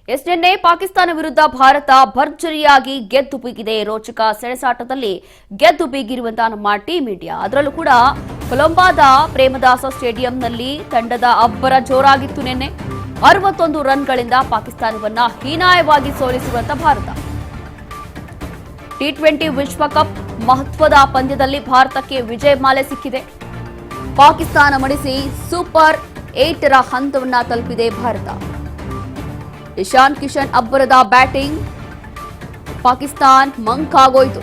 ನಿನ್ನೆ ಪಾಕಿಸ್ತಾನ ವಿರುದ್ಧ ಭಾರತ ಭರ್ಜರಿಯಾಗಿ ಗೆದ್ದು ಬೀಗಿದೆ. ರೋಚಕ ಸೆಣಸಾಟದಲ್ಲಿ ಗೆದ್ದು ಬೀಗಿರುವಂತಹ ನಮ್ಮ ಟೀಂ ಇಂಡಿಯಾ. ಅದರಲ್ಲೂ ಕೂಡ ಕೊಲಂಬೋದ ಪ್ರೇಮದಾಸ ಸ್ಟೇಡಿಯಂನಲ್ಲಿ ತಂಡದ ಅಬ್ಬರ ಜೋರಾಗಿತ್ತು. ನಿನ್ನೆ 61 ರನ್ಗಳಿಂದ ಪಾಕಿಸ್ತಾನವನ್ನ ಹೀನಾಯವಾಗಿ ಸೋಲಿಸಿರುವಂತಹ ಭಾರತ ಟಿ20 ವಿಶ್ವಕಪ್ ಮಹತ್ವದ ಪಂದ್ಯದಲ್ಲಿ ಭಾರತಕ್ಕೆ ವಿಜಯಮಾಲೆ ಸಿಕ್ಕಿದೆ. ಪಾಕಿಸ್ತಾನ ಮಣಿಸಿ ಸೂಪರ್ 8 ರ ಹಂತವನ್ನ ತಲುಪಿದೆ ಭಾರತ. ಇಶಾನ್ ಕಿಶನ್ ಅಬ್ಬರದ ಬ್ಯಾಟಿಂಗ್ ಪಾಕಿಸ್ತಾನ್ ಮಂಕಾಗೋಯ್ತು.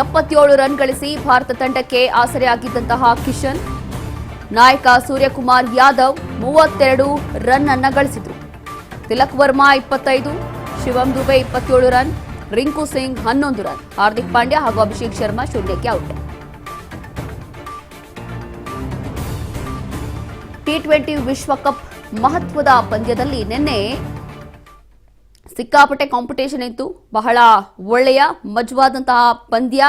77 ರನ್ ಗಳಿಸಿ ಭಾರತ ತಂಡಕ್ಕೆ ಆಸರೆಯಾಗಿದ್ದಂತಹ ಕಿಶನ್ ನಾಯಕ ಸೂರ್ಯಕುಮಾರ್ ಯಾದವ್ 32 ರನ್ ಅನ್ನ ಗಳಿಸಿದ್ರು. ತಿಲಕ್ ವರ್ಮಾ 25, ಶಿವಂ ದುಬೆ 27 ರನ್, ರಿಂಕು ಸಿಂಗ್ 11 ರನ್, ಹಾರ್ದಿಕ್ ಪಾಂಡ್ಯ ಹಾಗೂ ಅಭಿಷೇಕ್ ಶರ್ಮಾ ಶೂನ್ಯಕ್ಕೆ ಔಟ್. ಟಿ20 ವಿಶ್ವಕಪ್ ಮಹತ್ವದ ಪಂದ್ಯದಲ್ಲಿ ನಿನ್ನೆ ಸಿಕ್ಕಾಪಟ್ಟೆ ಕಾಂಪಿಟೇಷನ್ ಇತ್ತು. ಬಹಳ ಒಳ್ಳೆಯ ಮಜವಾದಂತಹ ಪಂದ್ಯ,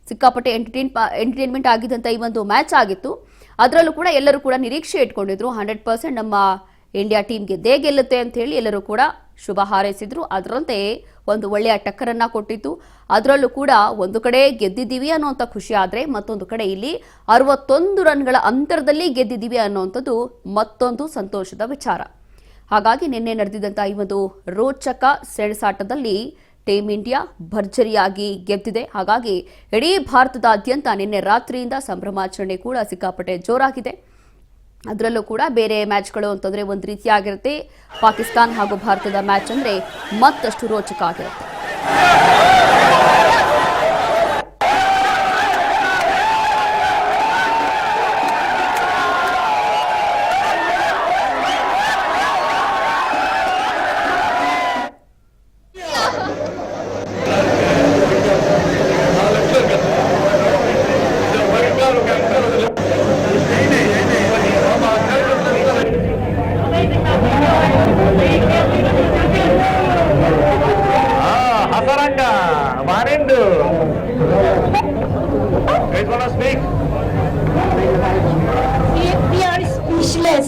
ಸಿಕ್ಕಾಪಟ್ಟೆ ಎಂಟರ್ಟೈನ್ಮೆಂಟ್ ಆಗಿದ್ದಂಥ ಈ ಒಂದು ಮ್ಯಾಚ್ ಆಗಿತ್ತು. ಅದರಲ್ಲೂ ಕೂಡ ಎಲ್ಲರೂ ಕೂಡ ನಿರೀಕ್ಷೆ ಇಟ್ಕೊಂಡಿದ್ರು 100% ನಮ್ಮ ಇಂಡಿಯಾ ಟೀಮ್ ಗೆದ್ದೇ ಗೆಲ್ಲುತ್ತೆ ಅಂತ ಹೇಳಿ ಎಲ್ಲರೂ ಕೂಡ ಶುಭ ಹಾರೈಸಿದ್ರು. ಅದರಂತೆ ಒಂದು ಒಳ್ಳೆಯ ಟಕ್ಕರನ್ನ ಕೊಟ್ಟಿತ್ತು. ಅದರಲ್ಲೂ ಕೂಡ ಒಂದು ಕಡೆ ಗೆದ್ದಿದ್ದೀವಿ ಅನ್ನೋಂಥ ಖುಷಿ ಆದರೆ ಮತ್ತೊಂದು ಕಡೆ ಇಲ್ಲಿ 61 ರನ್ಗಳ ಅಂತರದಲ್ಲಿ ಗೆದ್ದಿದ್ದೀವಿ ಅನ್ನೋಂಥದ್ದು ಮತ್ತೊಂದು ಸಂತೋಷದ ವಿಚಾರ. ಹಾಗಾಗಿ ನಿನ್ನೆ ನಡೆದಿದ್ದಂಥ ಈ ಒಂದು ರೋಚಕ ಸೆಣಸಾಟದಲ್ಲಿ ಟೀಮ್ ಇಂಡಿಯಾ ಭರ್ಜರಿಯಾಗಿ ಗೆದ್ದಿದೆ. ಹಾಗಾಗಿ ಇಡೀ ಭಾರತದಾದ್ಯಂತ ನಿನ್ನೆ ರಾತ್ರಿಯಿಂದ ಸಂಭ್ರಮಾಚರಣೆ ಕೂಡ ಸಿಕ್ಕಾಪಟ್ಟೆ ಜೋರಾಗಿದೆ. ಅದರಲ್ಲೂ ಕೂಡ ಬೇರೆ ಮ್ಯಾಚ್ಗಳು ಅಂತಂದರೆ ಒಂದು ರೀತಿಯಾಗಿರುತ್ತೆ. ಪಾಕಿಸ್ತಾನ ಹಾಗೂ ಭಾರತದ ಮ್ಯಾಚ್ ಅಂದರೆ ಮತ್ತಷ್ಟು ರೋಚಕ ಆಗಿರುತ್ತೆ. We are speechless.